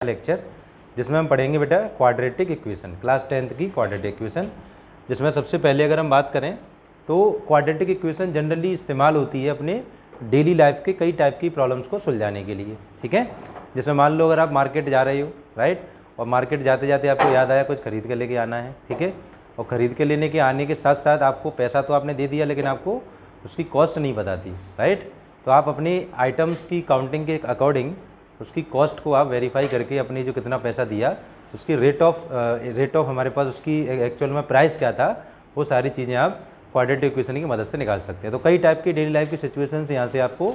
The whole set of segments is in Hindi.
लेक्चर जिसमें हम पढ़ेंगे बेटा क्वाड्रेटिक इक्वेशन, क्लास 10th की क्वाड्रेटिक इक्वेशन, जिसमें सबसे पहले अगर हम बात करें तो क्वाड्रेटिक इक्वेशन जनरली इस्तेमाल होती है अपने डेली लाइफ के कई टाइप की प्रॉब्लम्स को सुलझाने के लिए। ठीक है, जैसे मान लो अगर आप मार्केट जा रहे हो, राइट, और मार्केट जाते जाते आपको याद आया कुछ खरीद के लेके आना है, ठीक है, और ख़रीद के लेने के आने के साथ साथ आपको पैसा तो आपने दे दिया लेकिन आपको उसकी कॉस्ट नहीं बताती, राइट। तो आप अपनी आइटम्स की काउंटिंग के अकॉर्डिंग उसकी कॉस्ट को आप वेरीफाई करके अपनी जो कितना पैसा दिया उसकी रेट ऑफ हमारे पास उसकी एक्चुअल में प्राइस क्या था, वो सारी चीज़ें आप क्वाड्रेटिक इक्वेशन की मदद से निकाल सकते हैं। तो कई टाइप की डेली लाइफ की सिचुएशन यहाँ से आपको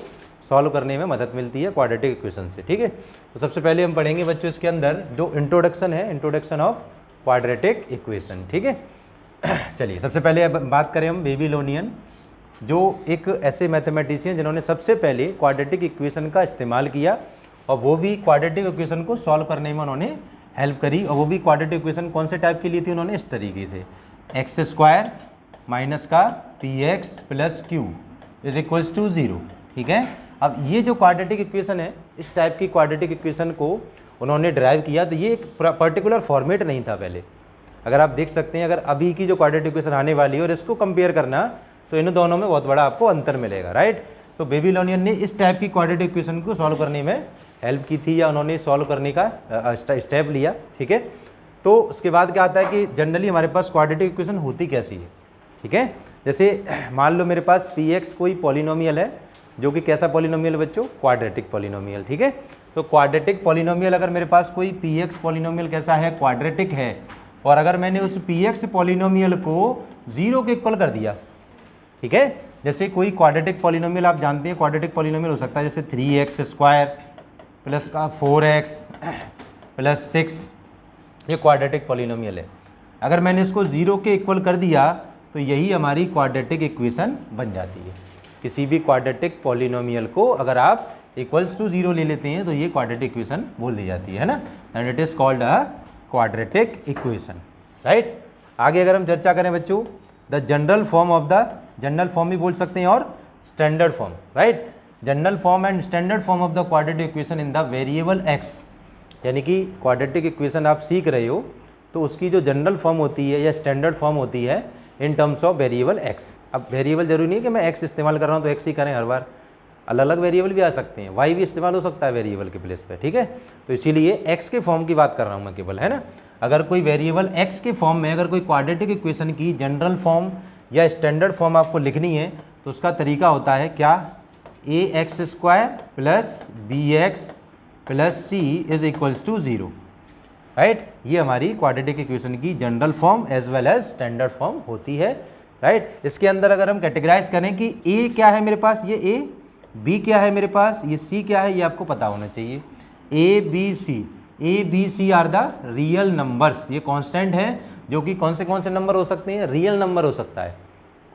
सॉल्व करने में मदद मिलती है क्वाड्रेटिक इक्वेशन से। ठीक है, तो सबसे पहले हम पढ़ेंगे बच्चों इसके अंदर जो इंट्रोडक्शन है, इंट्रोडक्शन ऑफ क्वाड्रेटिक इक्वेशन। ठीक है, चलिए सबसे पहले बात करें हम बेबीलोनियन, जो एक ऐसे मैथमेटिशियन जिन्होंने सबसे पहले क्वाड्रेटिक इक्वेशन का इस्तेमाल किया और वो भी क्वाड्रेटिक इक्वेशन को सॉल्व करने में उन्होंने हेल्प करी। और वो भी क्वाड्रेटिक इक्वेशन कौन से टाइप की ली थी उन्होंने, इस तरीके से एक्स स्क्वायर माइनस का p x plus q is equals to 0। ठीक है, अब ये जो क्वाड्रेटिक इक्वेशन है, इस टाइप की क्वाड्रेटिक इक्वेशन को उन्होंने ड्राइव किया। तो ये एक पर्टिकुलर फॉर्मेट नहीं था पहले, अगर आप देख सकते हैं, अगर अभी की जो क्वाड्रेटिक इक्वेशन आने वाली है और इसको कंपेयर करना तो इन दोनों में बहुत बड़ा आपको अंतर मिलेगा, राइट। तो बेबीलोनियन ने इस टाइप की क्वाड्रेटिक इक्वेशन को सॉल्व करने में हेल्प की थी, या उन्होंने सॉल्व करने का स्टेप लिया। ठीक है, तो उसके बाद क्या आता है कि जनरली हमारे पास क्वाड्रेटिक इक्वेशन होती कैसी है। ठीक है, जैसे मान लो मेरे पास पी एक्स कोई पॉलिनोमियल है, जो कि कैसा पॉलिनोमियल बच्चों, क्वाड्रेटिक पॉलिनोमियल। ठीक है, तो क्वाड्रेटिक पॉलिनोमियल अगर मेरे पास कोई पी एक्स पॉलिनोमियल कैसा है, क्वाड्रेटिक है, और अगर मैंने उस पी एक्स पॉलिनोमियल को 0 के इक्वल कर दिया, ठीक है, जैसे कोई क्वाड्रेटिक पॉलिनोमियल आप जानते हैं क्वाड्रेटिक पॉलिनोमियल हो सकता है जैसे 3x स्क्वायर प्लस का 4x प्लस 6, ये क्वाड्रेटिक पॉलिनोमियल है। अगर मैंने इसको 0 के इक्वल कर दिया तो यही हमारी क्वाड्रेटिक इक्वेशन बन जाती है। किसी भी क्वाड्रेटिक पॉलिनोमियल को अगर आप इक्वल्स टू 0 ले लेते हैं तो ये क्वाड्रेटिक इक्वेशन बोल दी जाती है ना, and it is called a quadratic equation, right. आगे अगर हम चर्चा करें बच्चों, the general form of the, general form भी बोल सकते हैं और standard form, right, general form and standard form of the quadratic equation in the variable x, यानी कि क्वाड्रेटिक इक्वेशन आप सीख रहे हो तो उसकी जो जनरल फॉर्म होती है या स्टैंडर्ड फॉर्म होती है in terms of variable x। अब वेरिएबल जरूरी नहीं है कि मैं x इस्तेमाल कर रहा हूँ तो x ही करें हर बार, अलग अलग वेरिएबल भी आ सकते हैं, y भी इस्तेमाल हो सकता है वेरिएबल के प्लेस पे। ठीक है, तो इसीलिए x के फॉर्म की बात कर रहा हूँ मैं केवल, है ना। अगर कोई वेरिएबल x के फॉर्म में अगर कोई क्वाड्रेटिक इक्वेशन की जनरल फॉर्म या स्टैंडर्ड फॉर्म आपको लिखनी है तो उसका तरीका होता है क्या, a x square plus B x plus c is equals to 0, right. ये हमारी क्वाड्रेटिक इक्वेशन की general form as well as standard form होती है, राइट। इसके अंदर अगर हम कैटेगराइज करें कि ए क्या है मेरे पास, ये ए, बी क्या है मेरे पास, ये सी क्या है, ये आपको पता होना चाहिए। A b c are the real numbers, ये कांस्टेंट है जो कि कौन से नंबर हो सकते हैं, रियल नंबर हो सकता है।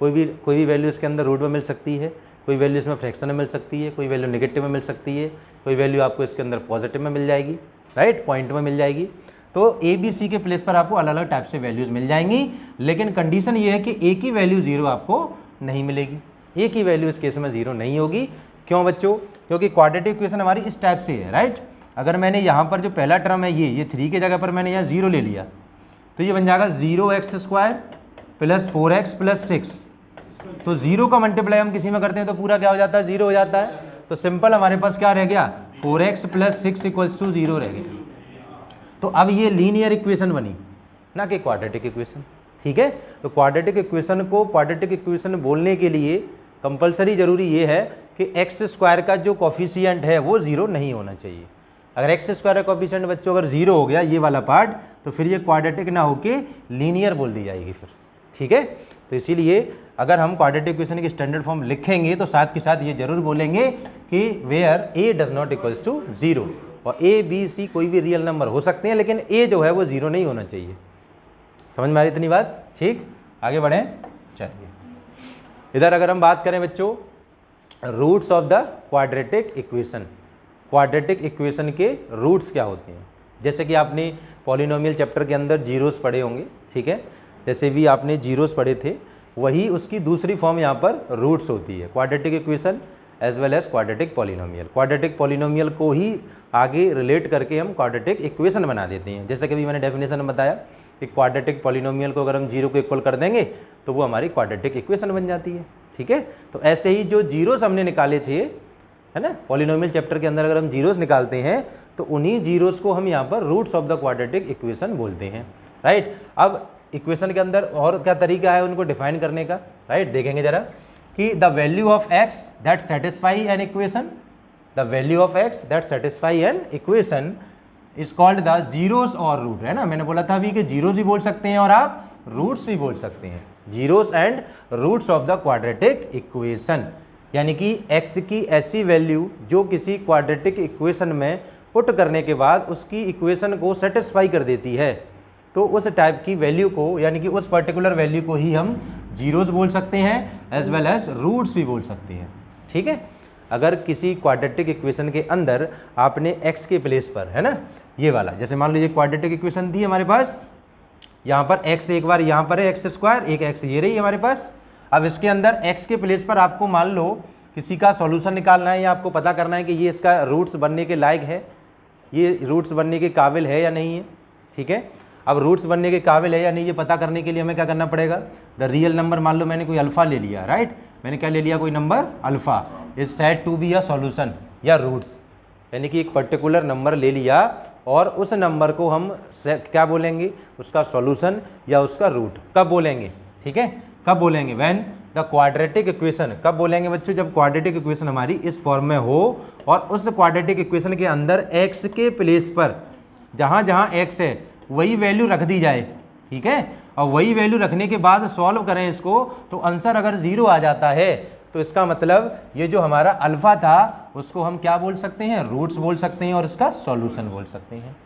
कोई भी वैल्यू इसके अंदर रूट में मिल सकती है, कोई वैल्यू इसमें फ्रैक्शन में मिल सकती है, कोई वैल्यू नेगेटिव में मिल सकती है, कोई वैल्यू आपको इसके अंदर पॉजिटिव में मिल जाएगी, राइट, पॉइंट में मिल जाएगी। तो ए बी सी के प्लेस पर आपको अलग अलग टाइप से वैल्यूज़ मिल जाएंगी, लेकिन कंडीशन ये है कि ए की वैल्यू 0 आपको नहीं मिलेगी, ए की वैल्यू इस केस में 0 नहीं होगी। क्यों बच्चों, क्योंकि क्वाड्रेटिक इक्वेशन हमारी इस टाइप से है, राइट। अगर मैंने यहाँ पर जो पहला टर्म है ये 3 की जगह पर मैंने यहाँ 0 ले लिया तो ये बन जाएगा 0x square plus 4x plus 6। तो 0 का मल्टीप्लाई हम किसी में करते हैं तो पूरा क्या हो जाता है, 0 हो जाता है। तो सिंपल हमारे पास क्या रह गया, 4x प्लस 6 इक्वल्स टू 0 रह गया। तो अब ये लीनियर इक्वेशन बनी, ना कि क्वाड्रेटिक इक्वेशन। ठीक है, तो क्वाड्रेटिक इक्वेशन को क्वाड्रेटिक इक्वेशन बोलने के लिए कंपलसरी जरूरी ये है कि एक्स स्क्वायर का जो कॉफिशिएंट है वो 0 नहीं होना चाहिए। अगर एक्स स्क्वायर का कॉफिशिएंट बच्चों अगर 0 हो गया ये वाला पार्ट, तो फिर ये क्वाड्रेटिक ना होके लीनियर बोल दी जाएगी फिर। ठीक है, तो इसीलिए अगर हम क्वाड्रेटिक इक्वेशन की स्टैंडर्ड फॉर्म लिखेंगे तो साथ के साथ ये जरूर बोलेंगे कि where a does not equals to 0, और ए बी सी कोई भी रियल नंबर हो सकते हैं लेकिन ए जो है वो 0 नहीं होना चाहिए। समझ में आ रही इतनी बात, ठीक, आगे बढ़ें। चलिए इधर अगर हम बात करें बच्चों roots of the quadratic equation, quadratic equation के रूट्स क्या होते हैं। जैसे कि आपने पॉलिनोमियल चैप्टर के अंदर जीरोस पढ़े होंगे, ठीक है, जैसे भी आपने जीरोस पढ़े थे वही उसकी दूसरी फॉर्म यहाँ पर रूट्स होती है। Quadratic equation as well as quadratic polynomial. Quadratic polynomial को ही आगे रिलेट करके हम क्वाड्रेटिक इक्वेशन बना देते हैं। जैसे कि अभी मैंने डेफिनेशन में बताया कि क्वाड्रेटिक पॉलिनोमियल को अगर हम जीरो को इक्वल कर देंगे तो वो हमारी क्वाड्रेटिक इक्वेशन बन जाती है। ठीक है, तो ऐसे ही जो जीरोस हमने निकाले थे, है ना, पॉलिनोमियल चैप्टर के अंदर अगर हम जीरोस निकालते हैं तो उन्हीं जीरोस को हम यहाँ पर roots of the quadratic equation बोलते हैं। राइट, अब इक्वेशन के अंदर और क्या तरीका है उनको डिफाइन करने का, राइट, देखेंगे जरा कि the value of x that satisfy an equation, the value of x that satisfy an equation is called the zeros और रूट, है ना। मैंने बोला था अभी कि जीरोस भी बोल सकते हैं और आप रूट्स भी बोल सकते हैं, zeros and roots of the quadratic equation. यानी कि x की ऐसी वैल्यू जो किसी क्वाड्रेटिक इक्वेशन में पुट करने के बाद उसकी इक्वेशन को सेटिस्फाई कर देती है, तो उस टाइप की वैल्यू को, यानी कि उस पर्टिकुलर वैल्यू को ही हम जीरोस बोल सकते हैं एज वेल एज रूट्स भी बोल सकते हैं। ठीक है, अगर किसी क्वाड्रेटिक इक्वेशन के अंदर आपने x के प्लेस पर, है ना, ये वाला, जैसे मान लीजिए क्वाड्रेटिक इक्वेशन थी हमारे पास, यहाँ पर x एक बार यहाँ पर है एक्स स्क्वायर, एक x ये रही हमारे पास। अब इसके अंदर x के प्लेस पर आपको मान लो किसी का सॉल्यूशन निकालना है या आपको पता करना है कि ये इसका रूट्स बनने के लायक है, ये रूट्स बनने के काबिल है या नहीं है। ठीक है, अब रूट्स बनने के काबिल है या नहीं ये पता करने के लिए हमें क्या करना पड़ेगा, द रियल नंबर, मान लो मैंने कोई अल्फ़ा ले लिया, राइट, मैंने क्या ले लिया, कोई number alpha is said to be a solution या रूट्स, यानी कि एक पर्टिकुलर नंबर ले लिया और उस नंबर को हम क्या बोलेंगे, उसका सॉल्यूशन या उसका रूट कब बोलेंगे। ठीक है, कब बोलेंगे, व्हेन द क्वाड्रेटिक इक्वेशन, कब बोलेंगे बच्चों, जब क्वाड्रेटिक इक्वेशन हमारी इस फॉर्म में हो और उस क्वाड्रेटिक इक्वेशन के अंदर x के प्लेस पर जहाँ जहाँ x है वही वैल्यू रख दी जाए। ठीक है, और वही वैल्यू रखने के बाद सॉल्व करें इसको, तो आंसर अगर 0 आ जाता है तो इसका मतलब ये जो हमारा अल्फ़ा था उसको हम क्या बोल सकते हैं, रूट्स बोल सकते हैं और इसका सॉल्यूशन बोल सकते हैं।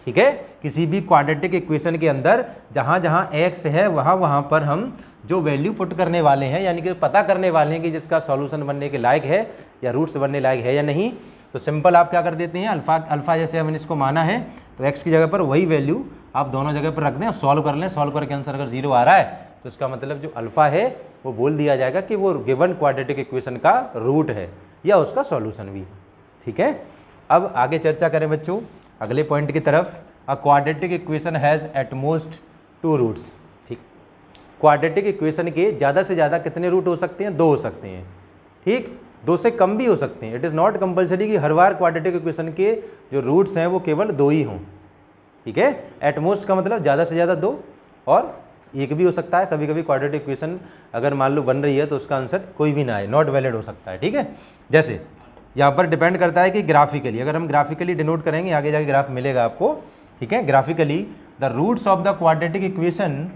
ठीक है, किसी भी क्वाड्रेटिक इक्वेशन के अंदर जहाँ जहाँ x है वहाँ वहाँ पर हम जो वैल्यू पुट करने वाले हैं, यानी कि पता करने वाले हैं कि जिसका सॉल्यूशन बनने के लायक है या रूट्स बनने लायक है या नहीं, तो सिंपल आप क्या कर देते हैं, अल्फ़ा जैसे हमने इसको माना है तो x की जगह पर वही वैल्यू आप दोनों जगह पर रख दें और सॉल्व कर लें। सॉल्व करके आंसर अगर 0 आ रहा है तो इसका मतलब जो अल्फ़ा है वो बोल दिया जाएगा कि वो गिवन क्वाड्रेटिक इक्वेशन का रूट है या उसका सॉल्यूशन भी। ठीक है, अब आगे चर्चा करें बच्चों अगले पॉइंट की तरफ। A quadratic equation has at most 2 roots. ठीक, क्वाड्रेटिक इक्वेशन के ज़्यादा से ज़्यादा कितने रूट हो सकते हैं, 2 हो सकते हैं। ठीक, 2 से कम भी हो सकते हैं। इट इज़ नॉट कंपलसरी कि हर बार क्वाड्रेटिक इक्वेशन के जो रूट्स हैं वो केवल 2 ही हों। ठीक है, एट मोस्ट का मतलब ज़्यादा से ज़्यादा 2 और 1 भी हो सकता है। कभी कभी क्वाड्रेटिक इक्वेशन अगर मान लो बन रही है तो उसका आंसर कोई भी ना आए, नॉट वैलिड हो सकता है। ठीक है, जैसे यहाँ पर डिपेंड करता है कि ग्राफिकली, अगर हम ग्राफिकली डिनोट करेंगे आगे जाके ग्राफ मिलेगा आपको। ठीक है, graphically the roots of the quadratic equation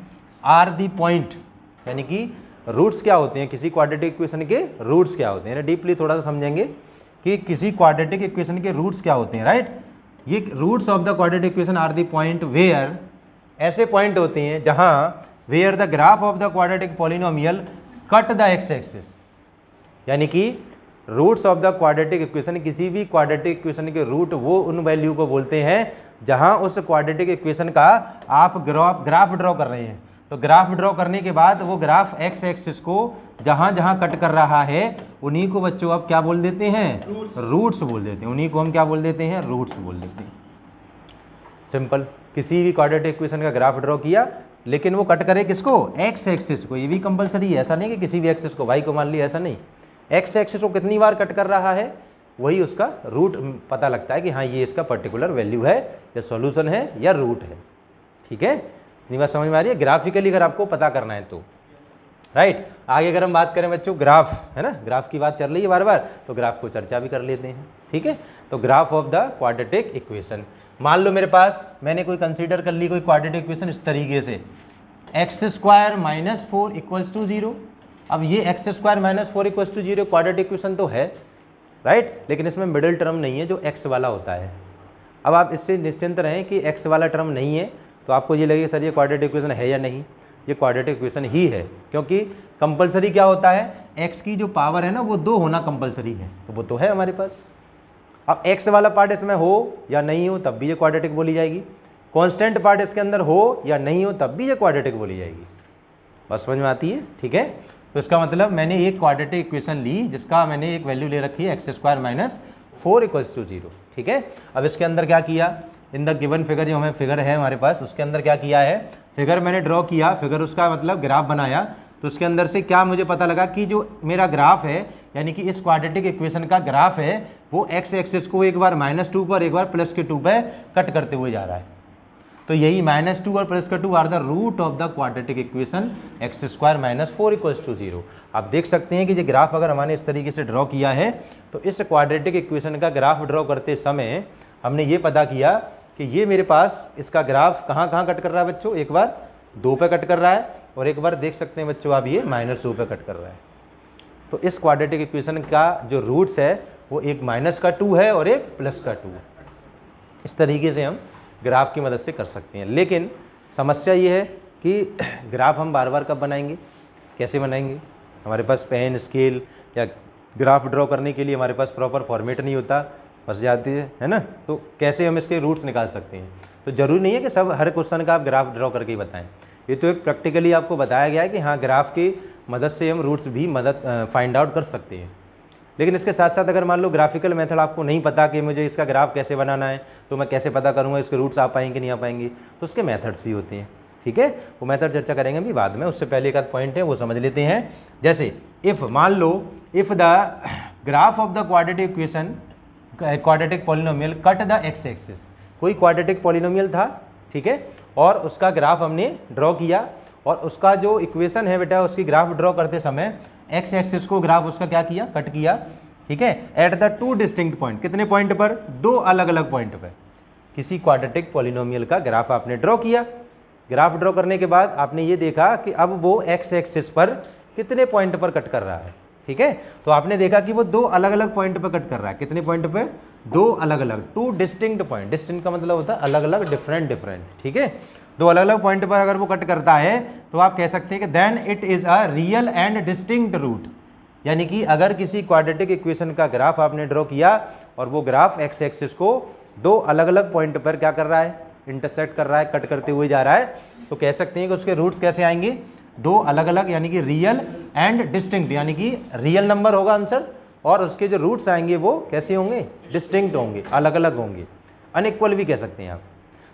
are the point, यानी कि रूट्स क्या होते हैं, किसी क्वाड्रेटिक इक्वेशन के रूट्स क्या होते हैं, डीपली थोड़ा सा समझेंगे कि किसी क्वाड्रेटिक इक्वेशन के रूट्स क्या होते हैं। राइट, ये roots of the quadratic equation are the point where, ऐसे पॉइंट होते हैं जहाँ where the graph of the quadratic polynomial cut the x axis, यानी कि roots of the quadratic equation, किसी भी क्वाड्रेटिक इक्वेशन के रूट वो उन वैल्यू को बोलते हैं जहाँ उस क्वाड्रेटिक इक्वेशन का आप ग्राफ ड्रॉ कर रहे हैं। तो ग्राफ ड्रॉ करने के बाद वो ग्राफ एक्स एक्सिस को जहाँ जहाँ कट कर रहा है उन्हीं को बच्चों आप क्या बोल देते हैं, रूट्स बोल देते हैं। उन्हीं को हम क्या बोल देते हैं, रूट्स बोल देते हैं। सिंपल, किसी भी क्वाड्रेटिक इक्वेशन का ग्राफ ड्रॉ किया लेकिन वो कट करे किसको, एक्स एक्सिस को। ये भी कंपलसरी है, ऐसा नहीं कि किसी भी एक्सिस को, वाई को मान लिया, ऐसा नहीं। एक्स एक्सिस को कितनी बार कट कर रहा है वही उसका रूट पता लगता है कि हाँ ये इसका पर्टिकुलर वैल्यू है या सॉल्यूशन है या रूट है। ठीक है, इतनी बात समझ में आ रही है, ग्राफिकली अगर आपको पता करना है तो। राइट, आगे अगर हम बात करें बच्चों ग्राफ, है ना, ग्राफ की बात चल रही है बार बार, तो ग्राफ को चर्चा भी कर लेते हैं। ठीक है, तो graph of the quadratic equation, मान लो मेरे पास मैंने कोई कंसीडर कर ली कोई क्वाड्रेटिक इक्वेशन इस तरीके से, x square minus 4 equals to 0। अब ये x square minus 4 equals to 0 quadratic equation तो है, राइट, लेकिन इसमें मिडिल टर्म नहीं है जो एक्स वाला होता है। अब आप इससे निश्चिंत रहें कि एक्स वाला टर्म नहीं है तो आपको ये लगेगा सर ये क्वाड्रेटिक इक्वेशन है या नहीं, ये क्वाड्रेटिक इक्वेशन ही है, क्योंकि कंपलसरी क्या होता है, एक्स की जो पावर है ना वो 2 होना कंपलसरी है, तो वो तो है हमारे पास। अब एक्स वाला पार्ट इसमें हो या नहीं हो तब भी ये क्वाड्रेटिक बोली जाएगी, कांस्टेंट पार्ट इसके अंदर हो या नहीं हो तब भी ये क्वाड्रेटिक बोली जाएगी। बस समझ में आती है। ठीक है, तो इसका मतलब मैंने एक क्वाड्रेटिक इक्वेशन ली जिसका मैंने एक वैल्यू ले रखी है x² माइनस 4 = 0, ठीक है। अब इसके अंदर क्या किया, इन द गिवन फिगर, जो हमें फिगर है हमारे पास, उसके अंदर क्या किया है, फिगर मैंने ड्रॉ किया, फिगर उसका मतलब ग्राफ बनाया। तो उसके अंदर से क्या मुझे पता लगा कि जो मेरा ग्राफ है, यानी कि इस क्वाड्रेटिक इक्वेशन का ग्राफ है, वो x एक्सिस को एक बार -2 पर, एक बार +2 पर कट करते हुए जा रहा है। तो यही -2 और +2 are the root of the quadratic equation x² minus 4 = 0। आप देख सकते हैं कि ये ग्राफ अगर हमने इस तरीके से ड्रॉ किया है, तो इस क्वाड्रेटिक इक्वेशन का ग्राफ ड्रॉ करते समय हमने ये पता किया कि ये मेरे पास इसका ग्राफ कहाँ कहाँ कट कर रहा है बच्चों, एक बार 2 पे कट कर रहा है और एक बार देख सकते हैं बच्चों आप ये -2 पे कट कर रहा है। तो इस क्वाड्रेटिक इक्वेशन का जो रूट्स है वो एक -2 है और एक +2 है। इस तरीके से हम ग्राफ की मदद से कर सकते हैं। लेकिन समस्या ये है कि ग्राफ हम बार बार कब बनाएंगे, कैसे बनाएंगे, हमारे पास पेन, स्केल या ग्राफ ड्रॉ करने के लिए हमारे पास प्रॉपर फॉर्मेट नहीं होता, फंस जाती है ना। तो कैसे हम इसके रूट्स निकाल सकते हैं। तो ज़रूरी नहीं है कि सब हर क्वेश्चन का आप ग्राफ ड्रॉ करके ही बताएं। ये तो एक प्रैक्टिकली आपको बताया गया है कि हाँ, ग्राफ की मदद से हम रूट्स भी फाइंड आउट कर सकते हैं। लेकिन इसके साथ साथ अगर मान लो ग्राफिकल मेथड आपको नहीं पता कि मुझे इसका ग्राफ कैसे बनाना है, तो मैं कैसे पता करूँगा इसके रूट्स आ पाएंगे कि नहीं आ पाएंगे, तो उसके मेथड्स भी होते हैं, ठीक है। वो मेथड चर्चा करेंगे भी बाद में, उससे पहले एक आध पॉइंट है वो समझ लेते हैं। जैसे इफ़, मान लो if the graph of the quadratic equation, quadratic polynomial cut the x axis, कोई क्वाड्रेटिक पॉलिनोमियल था, ठीक है, और उसका ग्राफ हमने ड्रॉ किया, और उसका जो इक्वेशन है बेटा, उसकी ग्राफ ड्रॉ करते समय x एक्सिस को ग्राफ उसका क्या किया, कट किया, ठीक है, एट द 2 डिस्टिंक्ट पॉइंट। कितने पॉइंट पर, 2 अलग अलग पॉइंट पर किसी क्वाड्रेटिक पॉलिनोमियल का ग्राफ आपने ड्रॉ किया। ग्राफ ड्रॉ करने के बाद आपने ये देखा कि अब वो x एक्सिस पर कितने पॉइंट पर कट कर रहा है, ठीक है। तो आपने देखा कि वो 2 अलग अलग पॉइंट पर कट कर रहा है। कितने पॉइंट पे, 2 अलग अलग, 2 डिस्टिंक्ट पॉइंट। डिस्टिंक्ट का मतलब होता है अलग अलग, डिफरेंट डिफरेंट, ठीक है। 2 अलग अलग पॉइंट पर अगर वो कट करता है तो आप कह सकते हैं कि then it is a real and distinct root. यानी कि अगर किसी क्वाड्रेटिक इक्वेशन का ग्राफ आपने ड्रॉ किया और वो ग्राफ x एक्सिस को 2 अलग अलग पॉइंट पर क्या कर रहा है, इंटरसेक्ट कर रहा है, कट करते हुए जा रहा है, तो कह सकते हैं कि उसके रूट्स कैसे आएंगे, 2 अलग अलग, यानी कि रियल एंड डिस्टिंक्ट, यानी कि रियल नंबर होगा आंसर, और उसके जो रूट्स आएंगे वो कैसे होंगे, डिस्टिंक्ट होंगे, अलग अलग होंगे, अनइक्वल भी कह सकते हैं आप।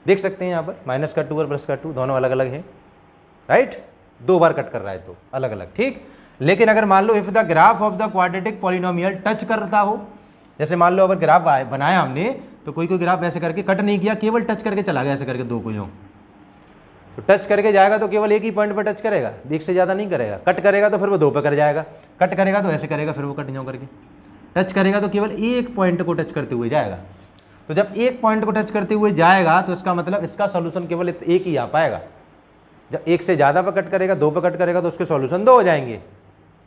देख सकते हैं यहाँ पर -2 और +2 दोनों अलग अलग हैं, राइट, 2 बार कट कर रहा है तो अलग अलग, ठीक। लेकिन अगर मान लो if the graph of the quadratic polynomial touch करता हो, जैसे मान लो अगर ग्राफ बनाया हमने तो कोई ग्राफ ऐसे करके कट नहीं किया, केवल टच करके चला गया ऐसे करके 2 को यूँ, तो टच करके जाएगा तो केवल एक ही पॉइंट पर टच करेगा, एक से ज़्यादा नहीं करेगा। कट करेगा तो फिर वो 2 पे कर जाएगा, कट करेगा तो ऐसे करेगा, फिर वो कट यूँ करके, टच करेगा तो केवल एक पॉइंट को टच करते हुए जाएगा। तो जब एक पॉइंट को टच करते हुए जाएगा तो इसका मतलब इसका सॉल्यूशन केवल एक ही आ पाएगा। जब एक से ज़्यादा पर कट करेगा, 2 पर कट करेगा तो उसके सॉल्यूशन 2 हो जाएंगे,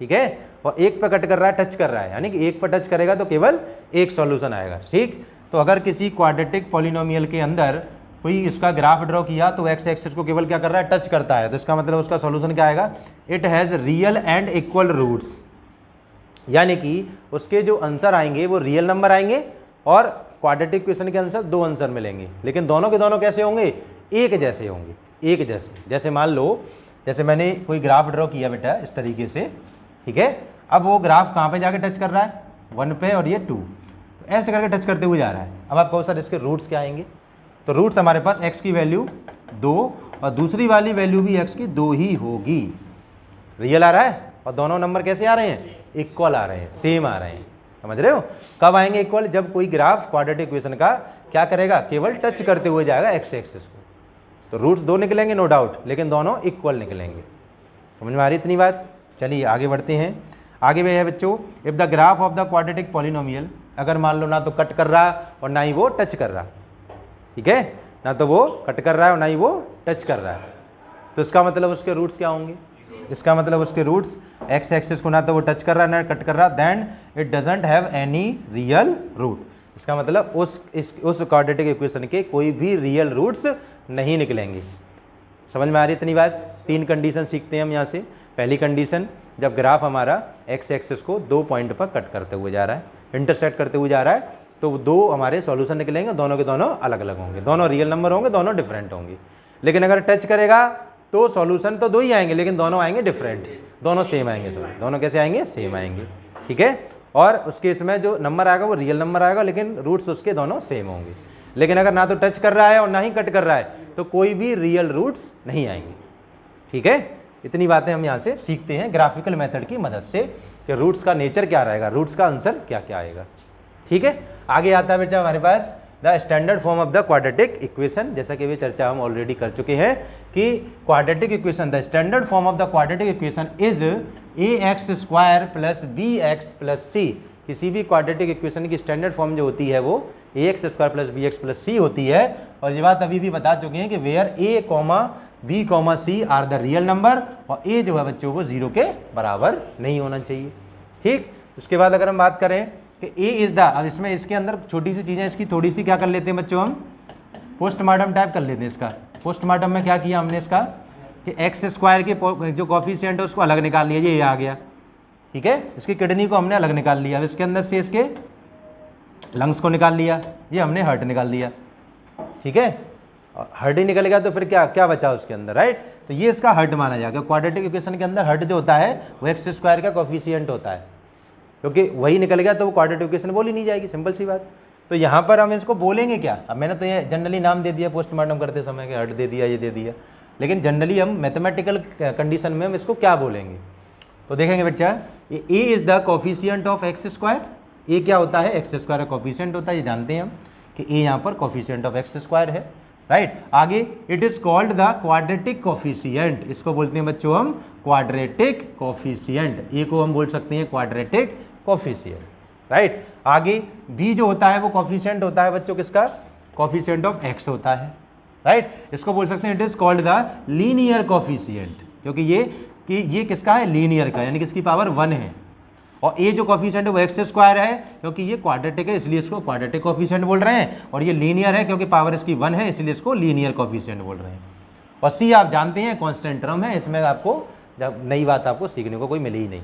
ठीक है। और एक पर कट कर रहा है, टच कर रहा है, यानी कि एक पर टच करेगा तो केवल एक सॉल्यूशन आएगा, ठीक। तो अगर किसी क्वाड्रेटिक पॉलिनोमियल के अंदर कोई इसका ग्राफ ड्रॉ किया तो x एक्सिस को केवल क्या कर रहा है, टच करता है, तो इसका मतलब उसका सॉल्यूशन क्या आएगा, it has real and equal roots, यानी कि उसके जो आंसर आएंगे वो रियल नंबर आएंगे और क्वाड्रेटिक इक्वेशन के आंसर 2 आंसर मिलेंगे, लेकिन दोनों के दोनों कैसे होंगे, एक जैसे होंगे, एक जैसे। जैसे मान लो, जैसे मैंने कोई ग्राफ ड्रॉ किया बेटा इस तरीके से, ठीक है, अब वो ग्राफ कहाँ पे जाके टच कर रहा है, 1 पे, और ये 2, तो ऐसे करके टच करते हुए जा रहा है। अब आप कहो सर इसके रूट्स क्या आएंगे, तो रूट्स हमारे पास x की वैल्यू 2 और दूसरी वाली वैल्यू भी x की 2 ही होगी। रियल आ रहा है और दोनों नंबर कैसे आ रहे हैं, इक्वल आ रहे हैं, सेम आ रहे हैं, समझ रहे हो। कब आएंगे इक्वल, जब कोई ग्राफ क्वाड्रेटिक इक्वेशन का क्या करेगा, केवल टच करते हुए जाएगा x एक्सिस को, तो रूट्स 2 निकलेंगे नो डाउट, लेकिन दोनों इक्वल निकलेंगे। समझ में आ रही इतनी बात। चलिए आगे बढ़ते हैं। आगे भी है बच्चों, if the graph of the quadratic polynomial, अगर मान लो ना तो कट कर रहा और ना ही वो टच कर रहा, ठीक है, ना तो वो कट कर रहा है और ना ही वो टच कर रहा है, तो इसका मतलब उसके रूट्स क्या होंगे, इसका मतलब उसके रूट्स x एक्सिस को ना तो वो टच कर रहा है ना कट कर रहा, then it doesn't have any real root. इसका मतलब उस क्वाड्रेटिक इक्वेशन के कोई भी रियल रूट्स नहीं निकलेंगे। समझ में आ रही है इतनी बात। 3 कंडीशन सीखते हैं हम यहाँ से। पहली कंडीशन, जब ग्राफ हमारा x एक्सिस को 2 पॉइंट पर कट करते हुए जा रहा है, इंटरसेक्ट करते हुए जा रहा है, तो 2 हमारे सॉल्यूशन निकलेंगे, दोनों के दोनों अलग अलग होंगे, दोनों रियल नंबर होंगे, दोनों डिफरेंट होंगे। लेकिन अगर टच करेगा तो सॉल्यूशन तो 2 ही आएंगे, लेकिन दोनों आएंगे डिफरेंट। दोनों सेम आएंगे, सॉरी दोनों कैसे आएंगे, सेम आएंगे, ठीक है। और उस केस में जो नंबर आएगा वो रियल नंबर आएगा, लेकिन रूट्स उसके दोनों सेम होंगे। लेकिन अगर ना तो टच कर रहा है और ना ही कट कर रहा है तो कोई भी रियल रूट्स नहीं आएंगे, ठीक है। इतनी बातें हम यहाँ से सीखते हैं ग्राफिकल मेथड की मदद से कि रूट्स का नेचर क्या रहेगा, रूट्स का आंसर क्या क्या आएगा, ठीक है। आगे आता है बेटा हमारे पास the standard form of the quadratic equation. जैसा कि भी चर्चा हम ऑलरेडी कर चुके हैं कि quadratic equation, the standard form of the quadratic equation is ax² plus bx plus c। किसी भी क्वाड्रेटिक इक्वेशन की स्टैंडर्ड फॉर्म जो होती है वो ax² plus bx plus c होती है। और ये बात अभी भी बता चुके हैं कि where a, b, c are the real number, और a जो है बच्चों को 0 के बराबर नहीं होना चाहिए, ठीक। इसके बाद अगर हम बात करें कि a इज द, अब इसमें इसके अंदर छोटी सी चीज़ें इसकी थोड़ी सी क्या कर लेते हैं बच्चों, हम पोस्टमार्टम टाइप कर लेते हैं इसका। पोस्टमार्टम में क्या किया हमने इसका कि x² के जो कॉफिशिएंट है उसको अलग निकाल लिया, ये आ गया, ठीक है। इसकी किडनी को हमने अलग निकाल लिया, अब इसके अंदर से इसके लंग्स को निकाल लिया, ये हमने हार्ट निकाल दिया, ठीक है। हार्ट ही निकलेगा तो फिर क्या क्या बचा उसके अंदर, राइट। तो ये इसका हार्ट माना जाएगा। क्वाड्रेटिक इक्वेशन के अंदर हार्ट जो होता है वो x² का कॉफिशिएंट होता है, क्योंकि वही निकल गया तो वो क्वाड्रेटिक इक्वेशन बोली नहीं जाएगी, सिंपल सी बात। तो यहाँ पर हम इसको बोलेंगे क्या, अब मैंने तो ये जनरली नाम दे दिया पोस्टमार्टम करते समय कि हार्ट दे दिया, ये दे दिया, लेकिन जनरली हम मैथमेटिकल कंडीशन में हम इसको क्या बोलेंगे। तो देखेंगे बच्चा, ये a is the coefficient of x²। a क्या होता है, x² का कॉफिशिएंट होता है, ये जानते हैं हम कि a यहाँ पर कॉफिशिएंट ऑफ x² है, राइट। आगे it is called the quadratic coefficient, इसको बोलते हैं बच्चों हम क्वाड्रेटिक कॉफिशिएंट, a को हम बोल सकते हैं क्वाड्रेटिक कॉफिशिएंट, राइट। आगे b जो होता है वो कॉफिशिएंट होता है बच्चों किसका, कॉफिशिएंट ऑफ x होता है, राइट। इसको बोल सकते हैं it is called the linear coefficient, क्योंकि ये किसका है, लीनियर का, यानी कि इसकी पावर 1 है। और a जो कॉफिशिएंट है वो x² है, क्योंकि ये क्वाड्रेटिक है इसलिए इसको क्वाड्रेटिक कॉफिशिएंट बोल रहे हैं, और ये लीनियर है क्योंकि पावर इसकी 1 है इसलिए इसको लीनियर कॉफिशिएंट बोल रहे हैं। और c आप जानते हैं कांस्टेंट टर्म है, इसमें आपको जब नई बात आपको सीखने को कोई मिली ही नहीं।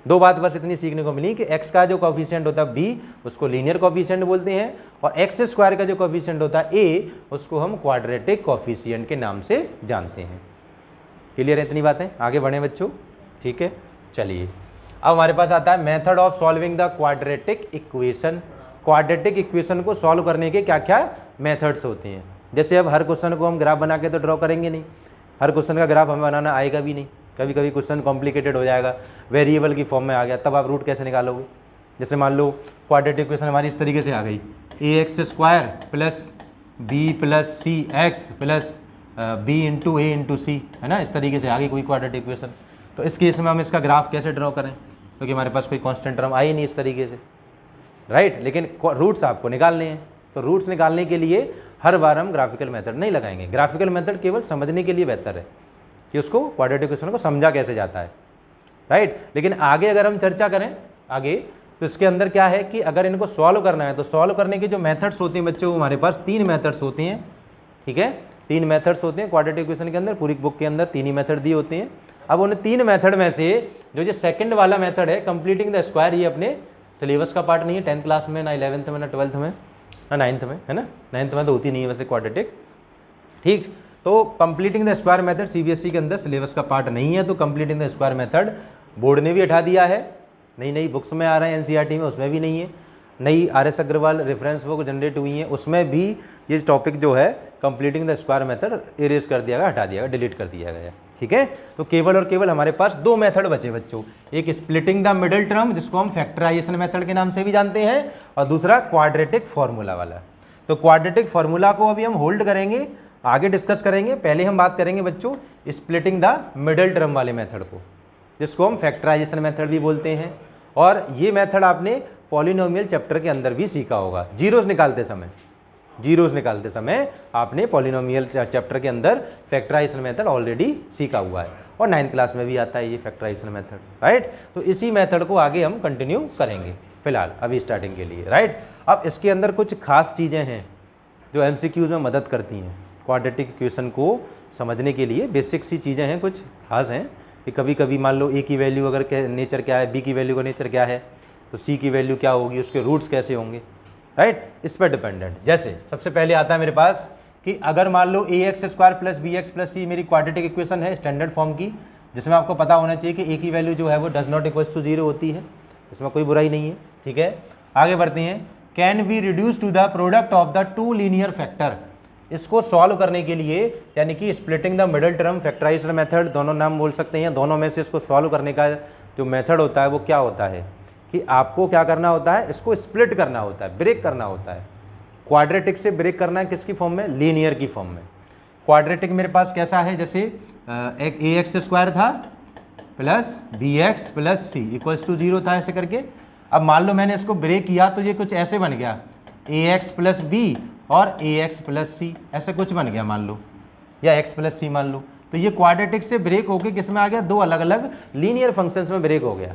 दो बात बस इतनी सीखने को मिली कि x का जो कॉफिशिएंट होता है b उसको लीनियर कॉफिशिएंट बोलते हैं, और x² का जो कॉफिशिएंट होता है a उसको हम क्वाड्रेटिक कॉफिशिएंट के नाम से जानते हैं। क्लियर है इतनी बातें, आगे बढ़े बच्चों, ठीक है। चलिए अब हमारे पास आता है method of solving the quadratic equation. Quadratic equation को सॉल्व करने के क्या क्या मेथड्स होते हैं। जैसे अब हर क्वेश्चन को हम ग्राफ बना के तो ड्रॉ करेंगे नहीं, हर क्वेश्चन का ग्राफ हमें बनाना आएगा भी नहीं, कभी कभी क्वेश्चन कॉम्प्लिकेटेड हो जाएगा, वेरिएबल की फॉर्म में आ गया, तब आप रूट कैसे निकालोगे। जैसे मान लो क्वाड्रेटिक इक्वेशन हमारी इस तरीके से आ गई, ax² plus b plus c x plus b into a into c, है ना, इस तरीके से आ गई कोई क्वाड्रेटिक इक्वेशन। तो इस केस में हम इसका ग्राफ कैसे ड्रॉ करें, क्योंकि हमारे पास कोई कांस्टेंट टर्म आई नहीं इस तरीके से, राइट। लेकिन रूट्स आपको निकालने हैं, तो रूट्स निकालने के लिए हर बार हम ग्राफिकल मेथड नहीं लगाएंगे। ग्राफिकल मेथड केवल समझने के लिए बेहतर है कि उसको क्वाड्रेटिक इक्वेशन को समझा कैसे जाता है, राइट। लेकिन आगे अगर हम चर्चा करें आगे तो इसके अंदर क्या है कि अगर इनको सॉल्व करना है तो सॉल्व करने के जो मेथड्स होते हैं बच्चों, हमारे पास 3 मेथड्स होते हैं, ठीक है। 3 मेथड्स होते हैं क्वाड्रेटिक इक्वेशन के अंदर, पूरी बुक के अंदर 3 ही मेथड दिए होते हैं। अब उन 3 मेथड में से जो सेकंड वाला मेथड है कंप्लीटिंग द स्क्वायर, ये अपने सिलेबस का पार्ट नहीं है 10th क्लास में, ना 11th में, ना 12th में, ना 9th में, है ना। 9th में तो होती नहीं है वैसे क्वाड्रेटिक, ठीक। तो completing the square method CBSE के अंदर सिलेबस का पार्ट नहीं है, तो completing the square method board ने भी हटा दिया है, नई बुक्स में आ रहा है एनसीईआरटी में, उसमें भी नहीं है। नई R S. Agarwal reference book generate हुई है, उसमें भी ये टॉपिक जो है completing the square method erase कर दिया गया, हटा दिया गया, डिलीट कर दिया गया, ठीक है। तो केवल और केवल हमारे पास 2 मेथड बचे बच्चों, एक स्प्लिटिंग द मिडिल टर्म जिसको हम फैक्टराइजेशन मेथड के नाम से भी जानते हैं, और दूसरा क्वाड्रेटिक फार्मूला वाला। तो क्वाड्रेटिक फार्मूला को अभी हम होल्ड करेंगे, आगे डिस्कस करेंगे। पहले हम बात करेंगे बच्चों स्प्लिटिंग द मिडिल टर्म वाले मेथड को, जिसको हम फैक्टराइजेशन मेथड भी बोलते हैं। और ये मेथड आपने पॉलिनोमियल चैप्टर के अंदर भी सीखा होगा, जीरोस निकालते समय आपने पॉलिनोमियल चैप्टर के अंदर फैक्टराइजेशन मेथड ऑलरेडी सीखा हुआ है, और 9th क्लास में भी आता है ये फैक्टराइजेशन मेथड, राइट। तो इसी मेथड को आगे हम कंटिन्यू करेंगे फिलहाल अभी स्टार्टिंग के लिए, राइट। अब इसके अंदर कुछ खास चीज़ें हैं जो एमसीक्यूज में मदद करती हैं क्वाड्रेटिक इक्वेशन को समझने के लिए। बेसिक सी चीज़ें हैं, कुछ खास हैं कि कभी कभी मान लो ए की वैल्यू अगर नेचर क्या है, बी की वैल्यू का नेचर क्या है, तो सी की वैल्यू क्या होगी, उसके रूट्स कैसे होंगे, राइट, इस पर डिपेंडेंट। जैसे सबसे पहले आता है मेरे पास कि अगर मान लो ax² प्लस bx प्लस सी मेरी क्वाड्रेटिक इक्वेशन है स्टैंडर्ड फॉर्म की, जिसमें आपको पता होना चाहिए कि ए की वैल्यू जो है वो डज नॉट इक्वल्स टू 0 होती है, इसमें कोई बुराई नहीं है। ठीक है, आगे बढ़ते हैं। Can be reduce to the product of the two linear factor. इसको सॉल्व करने के लिए यानी कि splitting the middle term, factorized method, दोनों नाम बोल सकते हैं। दोनों में से इसको सॉल्व करने का जो मेथड होता है वो क्या होता है कि आपको क्या करना होता है, इसको स्प्लिट करना होता है, ब्रेक करना होता है। क्वाड्रेटिक से ब्रेक करना है किसकी फॉर्म में, लीनियर की फॉर्म में। क्वाड्रेटिक मेरे पास कैसा है, जैसे एक ए एक्स स्क्वायर था plus B x plus C equals to 0 था, ऐसे करके। अब मान लो मैंने इसको ब्रेक किया तो ये कुछ ऐसे बन गया, ए एक्स प्लस बी और ए एक्स प्लस सी, ऐसे कुछ बन गया मान लो, या एक्स प्लस सी मान लो। तो ये क्वाड्रेटिक से ब्रेक होके किस में आ गया, दो अलग अलग लीनियर फंक्शंस में ब्रेक हो गया।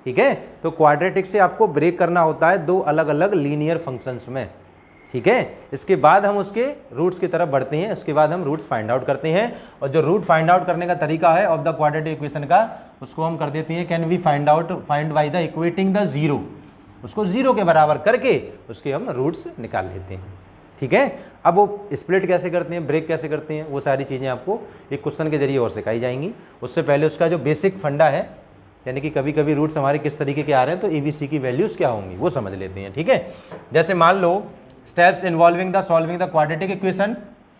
ठीक है, तो क्वाड्रेटिक से आपको ब्रेक करना होता है दो अलग अलग लीनियर फंक्शंस में। ठीक है, इसके बाद हम उसके रूट्स की तरफ बढ़ते हैं, उसके बाद हम रूट्स फाइंड आउट करते हैं। और जो रूट फाइंड आउट करने का तरीका है ऑफ द क्वाड्रेटिक इक्वेशन का, उसको हम कर देते हैं can we find by the equating the zero. उसको जीरो के बराबर करके उसके हम रूट्स निकाल लेते हैं। ठीक है, अब वो स्प्लिट कैसे करते हैं, ब्रेक कैसे करते हैं, वो सारी चीज़ें आपको एक क्वेश्चन के जरिए और सिखाई जाएंगी। उससे पहले उसका जो बेसिक फंडा है, यानी कि कभी कभी रूट्स हमारे किस तरीके के आ रहे हैं तो ABC की वैल्यूज़ क्या होंगी वो समझ लेते हैं। ठीक है, जैसे मान लो steps involving the solving the quadratic equation.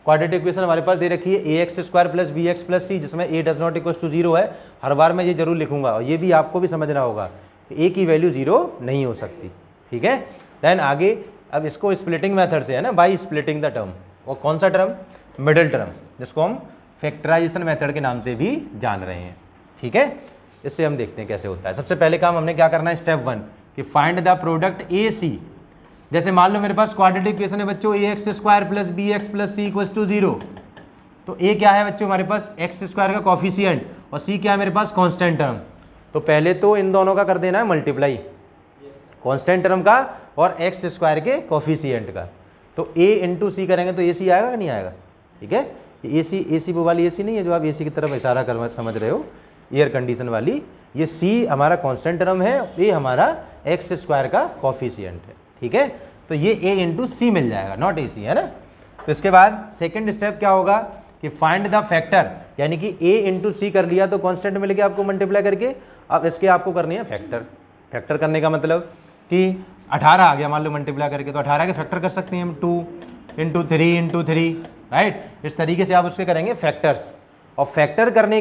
Quadratic equation हमारे पास दे रखी है a x square plus B x plus c, जिसमें a does not equals to 0 है। हर बार मैं ये जरूर लिखूंगा और ये भी आपको भी समझना होगा कि ए की वैल्यू 0 नहीं हो सकती। ठीक है, देन आगे अब इसको स्प्लिटिंग मेथड से है ना, बाई स्प्लिटिंग द टर्म। और कौन सा टर्म, मिडिल टर्म, जिसको हम फैक्टराइजेशन मेथड के नाम से भी जान रहे हैं। ठीक है, इससे हम देखते हैं कैसे होता है। सबसे पहले काम हमने क्या करना है, स्टेप 1 कि फाइंड द प्रोडक्ट AC। जैसे मान लो मेरे पास क्वाड्रेटिक इक्वेशन है बच्चों, A x square plus B x plus C equals to 0। तो ए क्या है बच्चों हमारे पास, एक्स स्क्वायर का कॉफिशिएंट, और सी क्या है मेरे पास, कांस्टेंट टर्म। तो पहले तो इन दोनों का कर देना है मल्टीप्लाई, कांस्टेंट टर्म का और एक्स स्क्वायर के कॉफिशिएंट का। तो ए इंटू सी करेंगे तो AC आएगा कि नहीं आएगा। ठीक है, AC वो वाली AC नहीं है जो आप AC की तरफ इशारा कर समझ रहे हो, एयर कंडीशन वाली। ये C हमारा कांस्टेंट टर्म है, ए हमारा एक्स स्क्वायर का कॉफिशिएंट है। ठीक है, तो ये A इंटू सी मिल जाएगा, नॉट AC, है ना। तो इसके बाद सेकंड स्टेप क्या होगा कि फाइंड द फैक्टर, यानी कि A इंटू सी कर लिया तो कांस्टेंट मिल गया आपको मल्टीप्लाई करके। अब इसके आपको करनी है फैक्टर। फैक्टर करने का मतलब कि 18 आ गया मान लो मल्टीप्लाई करके, तो 18 के फैक्टर कर सकते हैं हम, 2 इंटू 3 इंटू 3, राइट। इस तरीके से आप उसके करेंगे फैक्टर्स। और फैक्टर करने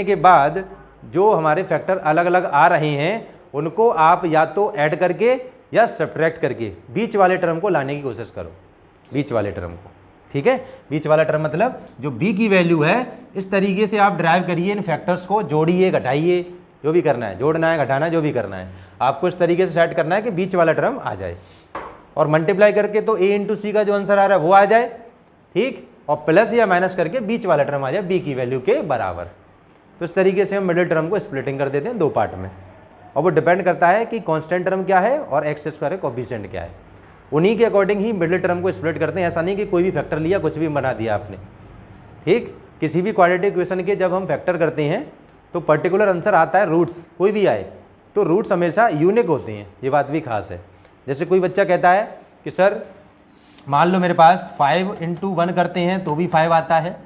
के बाद जो हमारे फैक्टर अलग अलग आ रहे हैं उनको आप या तो ऐड करके या सब्ट्रैक्ट करके बीच वाले टर्म को लाने की कोशिश करो, बीच वाले टर्म को। ठीक है, बीच वाला टर्म मतलब जो B की वैल्यू है, इस तरीके से आप ड्राइव करिए इन फैक्टर्स को, जोड़िए घटाइए, जो भी करना है, जोड़ना है घटाना है, जो भी करना है आपको इस तरीके से सेट करना है कि बीच वाला टर्म आ जाए। और मल्टीप्लाई करके तो A इंटू सी का जो आंसर आ रहा है वो आ जाए। ठीक, और प्लस या माइनस करके बीच वाला टर्म आ जाए B की वैल्यू के बराबर। तो इस तरीके से हम मिडिल टर्म को स्प्लिटिंग कर देते हैं दो पार्ट में, और वो डिपेंड करता है कि कांस्टेंट टर्म क्या है और एक्स स्क्वायर कोएफिशिएंट क्या है, उन्हीं के अकॉर्डिंग ही मिडिल टर्म को स्प्लिट करते हैं। ऐसा नहीं कि कोई भी फैक्टर लिया कुछ भी बना दिया आपने। ठीक, किसी भी क्वाड्रेटिक इक्वेशन के जब हम फैक्टर करते हैं तो पर्टिकुलर आंसर आता है, रूट्स कोई भी आए तो रूट्स हमेशा यूनिक होते हैं, ये बात भी खास है। जैसे कोई बच्चा कहता है कि सर मान लो मेरे पास 5 इंटू 1 करते हैं तो भी 5 आता है।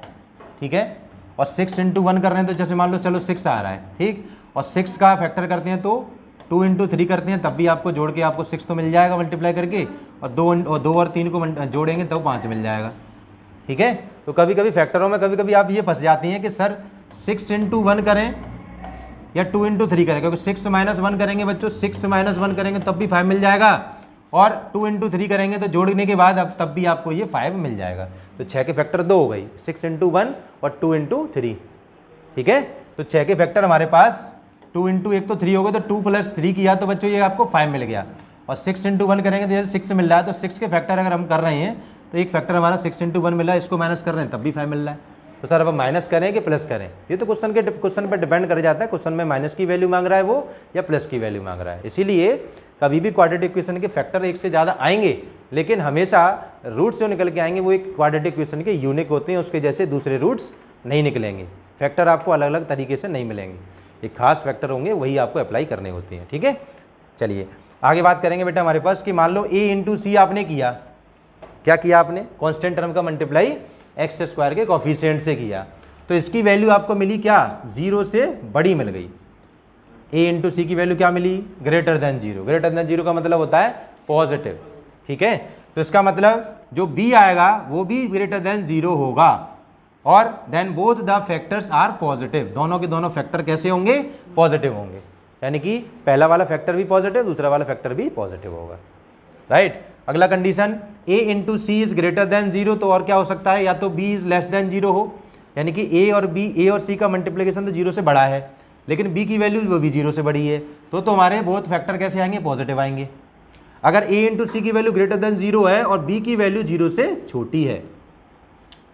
ठीक है, और 6 इंटू 1 कर रहे हैं तो जैसे मान लो चलो 6 आ रहा है। ठीक, और 6 का फैक्टर करते हैं तो 2 इंटू 3 करते हैं, तब भी आपको जोड़ के आपको 6 तो मिल जाएगा मल्टीप्लाई करके, और 2 और 3 को जोड़ेंगे तो 5 मिल जाएगा। ठीक है, तो कभी कभी फैक्टरों में कभी कभी आप ये फंस जाती हैं कि सर 6 इंटू 1 करें या 2 इंटू 3 करें, क्योंकि 6 माइनस 1 करेंगे बच्चों, 6 माइनस 1 करेंगे तब भी 5 मिल जाएगा, और 2 इंटू 3 करेंगे तो जोड़ने के बाद अब तब भी आपको ये 5 मिल जाएगा। तो 6 के फैक्टर 2 हो गई, 6 इंटू 1 और 2 इंटू 3। ठीक है, तो 6 के फैक्टर हमारे पास 2 इंटू 1 तो 3 हो गए, तो 2 प्लस 3 किया तो बच्चों ये आपको 5 मिल गया। और 6 इंटू 1 करेंगे तो जैसे 6 मिल रहा है, तो 6 के फैक्टर अगर हम कर रहे हैं तो एक फैक्टर हमारा 6 इंटू 1 मिला है, इसको माइनस कर रहे हैं तब भी 5 मिल रहा है। तो सर अब माइनस करें कि प्लस करें, ये तो क्वेश्चन पर डिपेंड कर जाता है, क्वेश्चन में माइनस की वैल्यू मांग रहा है वो या प्लस की वैल्यू मांग रहा है। इसीलिए कभी भी क्वाड्रेटिक इक्वेशन के फैक्टर एक से ज़्यादा आएंगे, लेकिन हमेशा रूट्स जो निकल के आएंगे वो एक क्वाड्रेटिक इक्वेशन के यूनिक होते हैं, उसके जैसे दूसरे रूट्स नहीं निकलेंगे। फैक्टर आपको अलग अलग तरीके से नहीं मिलेंगे, एक खास फैक्टर होंगे वही आपको अप्लाई करने होते हैं। ठीक है, चलिए आगे बात करेंगे बेटा हमारे पास कि मान लो A इंटू सी आपने किया, क्या किया आपने, कांस्टेंट टर्म का मल्टीप्लाई एक्स स्क्वायर के कॉफिशिएंट से किया, तो इसकी वैल्यू आपको मिली क्या, 0 से बड़ी मिल गई। a इंटू सी की वैल्यू क्या मिली, ग्रेटर देन 0। ग्रेटर देन 0 का मतलब होता है पॉजिटिव, ठीक है। तो इसका मतलब जो b आएगा वो भी ग्रेटर देन 0 होगा, और then both the factors are positive. दोनों के दोनों फैक्टर कैसे होंगे, पॉजिटिव होंगे, यानी कि पहला वाला फैक्टर भी पॉजिटिव, दूसरा वाला फैक्टर भी पॉजिटिव होगा, राइट। अगला condition, a into c is greater than 0, तो और क्या हो सकता है, या तो b इज लेस देन 0 हो, यानी कि a और c का मल्टीप्लिकेशन तो 0 से बड़ा है, लेकिन b की वैल्यू वो भी 0 से बड़ी है, तो हमारे बोथ फैक्टर कैसे आएंगे, पॉजिटिव आएंगे। अगर a इंटू सी की वैल्यू ग्रेटर देन 0 है और b की वैल्यू 0 से छोटी है,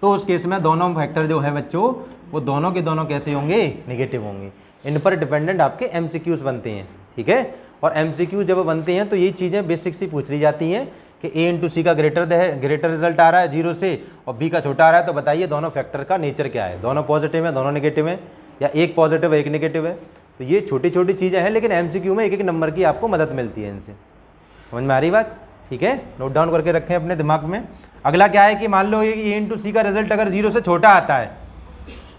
तो उस केस में दोनों फैक्टर जो है बच्चों, वो दोनों के दोनों कैसे होंगे, नेगेटिव होंगे। इन पर डिपेंडेंट आपके MCQs बनते हैं, ठीक है। और MCQ जब बनते हैं तो ये चीज़ें बेसिक सी पूछ ली जाती हैं कि a इंटू सी का ग्रेटर रिजल्ट आ रहा है 0 से और b का छोटा आ रहा है, तो बताइए दोनों फैक्टर का नेचर क्या है, दोनों पॉजिटिव है, दोनों नेगेटिव है, या एक पॉजिटिव है एक नेगेटिव है। तो ये छोटी छोटी चीज़ें हैं, लेकिन MCQ में एक एक नंबर की आपको मदद मिलती है इनसे। समझ में आ रही बात, ठीक है, नोट डाउन करके रखें अपने दिमाग में। अगला क्या है कि मान लो ये a इंटू सी का रिजल्ट अगर 0 से छोटा आता है,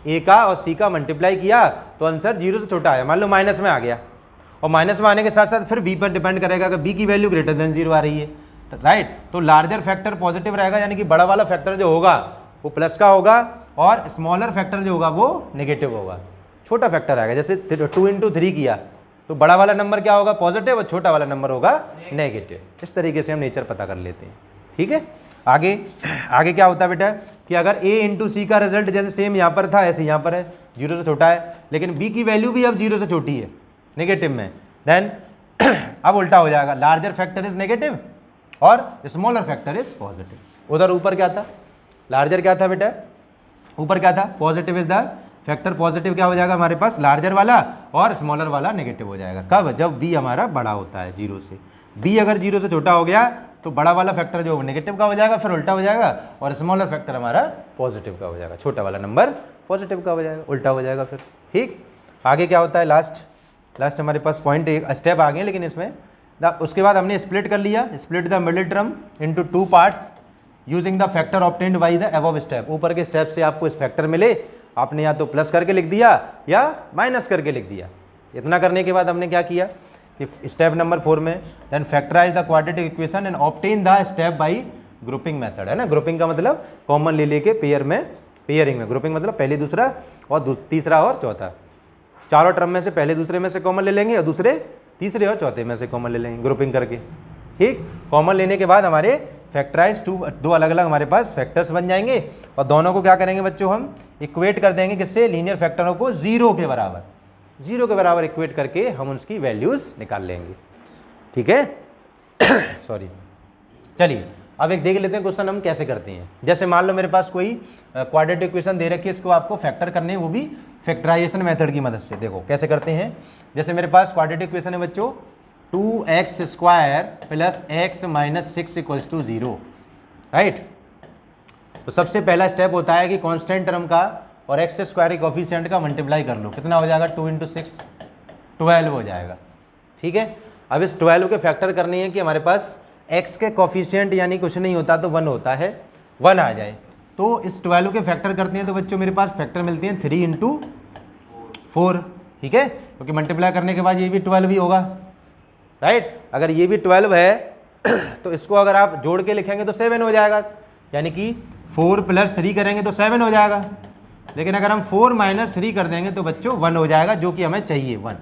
a का और c का मल्टीप्लाई किया तो आंसर 0 से छोटा आया, मान लो माइनस में आ गया, और माइनस में आने के साथ साथ फिर b पर डिपेंड करेगा कि b की वैल्यू ग्रेटर देन 0 आ रही है, राइट। तो लार्जर फैक्टर पॉजिटिव रहेगा, यानी कि बड़ा वाला फैक्टर जो होगा वो प्लस का होगा, और स्मॉलर फैक्टर जो होगा वो नेगेटिव होगा। छोटा फैक्टर आएगा, जैसे 2 इंटू 3 किया तो बड़ा वाला नंबर क्या होगा, पॉजिटिव, और छोटा वाला नंबर होगा नेगेटिव। इस तरीके से हम नेचर पता कर लेते हैं, ठीक है। आगे क्या होता है बेटा कि अगर a इंटू सी का रिजल्ट जैसे सेम यहाँ पर था ऐसे यहाँ पर है, 0 से छोटा है, लेकिन b की वैल्यू भी अब 0 से छोटी है, नेगेटिव में, देन अब उल्टा हो जाएगा, लार्जर फैक्टर इज नेगेटिव और स्मॉलर फैक्टर इज पॉजिटिव। उधर ऊपर क्या था, लार्जर क्या था बेटा, ऊपर क्या था, positive is the factor, positive क्या हो जाएगा हमारे पास, लार्जर वाला, और स्मॉलर वाला नेगेटिव हो जाएगा। कब, जब b हमारा बड़ा होता है 0 से। b अगर 0 से छोटा हो गया तो बड़ा वाला फैक्टर जो नेगेटिव का हो जाएगा, फिर उल्टा हो जाएगा, और स्मॉलर फैक्टर हमारा पॉजिटिव का हो जाएगा, छोटा वाला नंबर पॉजिटिव का हो जाएगा, उल्टा हो जाएगा फिर, ठीक। आगे क्या होता है, लास्ट हमारे पास पॉइंट एक स्टेप आ गए, लेकिन इसमें उसके बाद हमने स्प्लिट कर लिया, split the middle term into 2 parts using the factor obtained by the above step. ऊपर के स्टेप से आपको इस फैक्टर मिले, आपने या तो प्लस करके लिख दिया या माइनस करके लिख दिया। इतना करने के बाद हमने क्या किया कि स्टेप नंबर 4 में then factorize the quadratic equation and obtain the step by grouping method, है ना। ग्रुपिंग का मतलब कॉमन ले लेके पेयरिंग में, ग्रुपिंग मतलब पहले दूसरा और तीसरा और चौथा, चारों टर्म में से पहले दूसरे में से कॉमन ले लेंगे और दूसरे तीसरे और चौथे में से कॉमन ले लेंगे, ग्रुपिंग करके, ठीक। कॉमन लेने के बाद हमारे फैक्टराइज दो अलग अलग हमारे पास फैक्टर्स बन जाएंगे, और दोनों को क्या करेंगे बच्चों, हम इक्वेट कर देंगे किससे, लीनियर फैक्टरों को 0 के बराबर इक्वेट करके हम उसकी वैल्यूज निकाल लेंगे, ठीक है। सॉरी, चलिए अब एक देख लेते हैं क्वेश्चन हम कैसे करते हैं। जैसे मान लो मेरे पास कोई क्वाड्रेटिक इक्वेशन दे रखी है, इसको आपको फैक्टर करने हैं, वो भी फैक्टराइजेशन मेथड की मदद से। देखो कैसे करते हैं, जैसे मेरे पास क्वाड्रेटिक इक्वेशन है बच्चों 2x² plus x minus 6 equals to 0, right. तो सबसे पहला स्टेप होता है कि कांस्टेंट टर्म का और एक्स स्क्वायर के कोफिशिएंट का मल्टीप्लाई कर लो, कितना हो जाएगा, 2 इंटू 6 12 हो जाएगा, ठीक है। अब इस 12 के फैक्टर करनी है कि हमारे पास x के कोफिशिएंट यानी कुछ नहीं होता तो 1 होता है, 1 आ जाए, तो इस 12 के फैक्टर करते हैं तो बच्चों मेरे पास फैक्टर मिलते हैं 3 इंटू 4, ठीक है, क्योंकि मल्टीप्लाई करने के बाद ये भी 12 ही होगा, राइट। अगर ये भी 12 है तो इसको अगर आप जोड़ के लिखेंगे तो 7 हो जाएगा, यानी कि 4 प्लस 3 करेंगे तो 7 हो जाएगा, लेकिन अगर हम 4 माइनस 3 कर देंगे तो बच्चों 1 हो जाएगा, जो कि हमें चाहिए 1,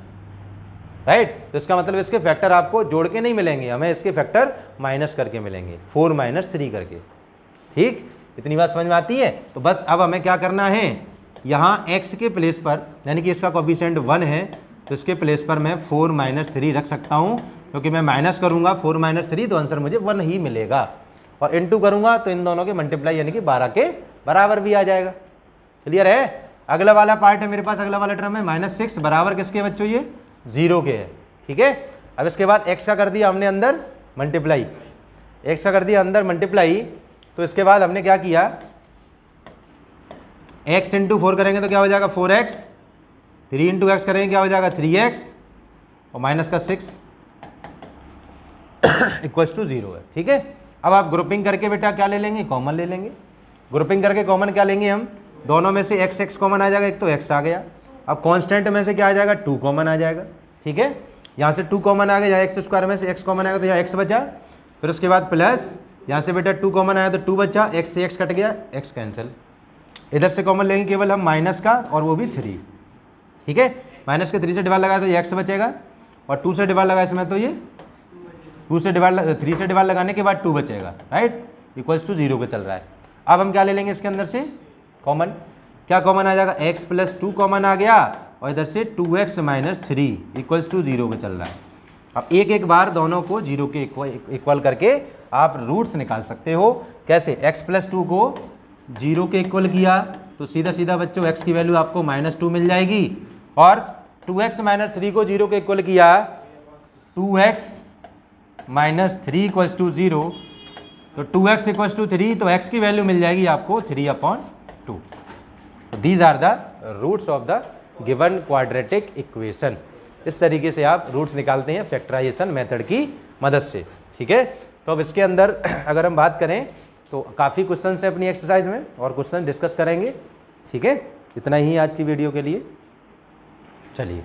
राइट। तो इसका मतलब इसके फैक्टर आपको जोड़ के नहीं मिलेंगे, हमें इसके फैक्टर माइनस करके मिलेंगे, 4 माइनस 3 करके, ठीक। इतनी बात समझ में आती है। तो बस अब हमें क्या करना है, यहाँ x के प्लेस पर, यानी कि इसका कोफिशिएंट 1 है, तो इसके प्लेस पर मैं 4 माइनस 3 रख सकता हूँ, क्योंकि मैं माइनस करूँगा 4 माइनस 3 तो आंसर मुझे 1 ही मिलेगा, और इनटू करूँगा तो इन दोनों के मल्टीप्लाई यानी कि 12 के बराबर भी आ जाएगा। क्लियर है। अगला वाला पार्ट है मेरे पास, अगला वाला टर्म है -6 बराबर किसके बच्चों, ये 0 के है, ठीक है। अब इसके बाद x का कर दिया हमने अंदर मल्टीप्लाई, x का कर दिया अंदर मल्टीप्लाई, तो इसके बाद हमने क्या किया, x इंटू 4 करेंगे तो क्या हो जाएगा 4x, 3 इंटू एक्स करेंगे क्या हो जाएगा 3x, और माइनस का 6 इक्वल्स टू 0 है, ठीक है। अब आप ग्रुपिंग करके बेटा क्या ले लेंगे, कॉमन ले लेंगे। ग्रुपिंग करके कॉमन क्या लेंगे हम, दोनों में से एक्स एक्स कॉमन आ जाएगा, एक तो एक्स आ गया। अब कांस्टेंट में से क्या आ जाएगा, 2 कॉमन आ जाएगा। ठीक है, यहाँ से 2 कॉमन आ गया, यहाँ एक्स स्क्वायर में से एक्स कॉमन आएगा तो यहाँ एक्स बचा, फिर उसके बाद प्लस यहाँ से बेटा 2 कॉमन आया तो 2 बचा, एक्स से एक्स कट गया, एक्स कैंसिल। इधर से कॉमन लेंगे केवल हम माइनस का, और वो भी 3। ठीक है, माइनस के 3 से डिवाइड लगाया तो ये एक्स बचेगा, और 2 से डिवाइड लगाया इसमें तो ये 3 से डिवाइड लगाने के बाद 2 बचेगा, राइट, इक्वल्स टू 0 पे चल रहा है। अब हम क्या ले लेंगे इसके अंदर से कॉमन, क्या कॉमन आ जाएगा, x प्लस 2 कॉमन आ गया, और इधर से 2x माइनस 3 इक्वल्स टू 0 पे चल रहा है। अब एक एक बार दोनों को 0 के इक्वल करके आप रूट्स निकाल सकते हो। कैसे, x प्लस 2 को 0 के इक्वल किया तो सीधा सीधा बच्चों x की वैल्यू आपको -2 मिल जाएगी, और 2x माइनस 3 को 0 के इक्वल किया, 2x माइनस 3 इक्वल्स टू 0, तो 2x इक्वल्स टू 3, तो x की वैल्यू मिल जाएगी आपको 3/2। These are the roots of the given quadratic equation. इस तरीके से आप रूट्स निकालते हैं फैक्टराइजेशन मेथड की मदद से। ठीक है, तो अब इसके अंदर अगर हम बात करें तो काफ़ी क्वेश्चन है अपनी एक्सरसाइज में, और क्वेश्चन डिस्कस करेंगे। ठीक है, इतना ही आज की वीडियो के लिए, चलिए।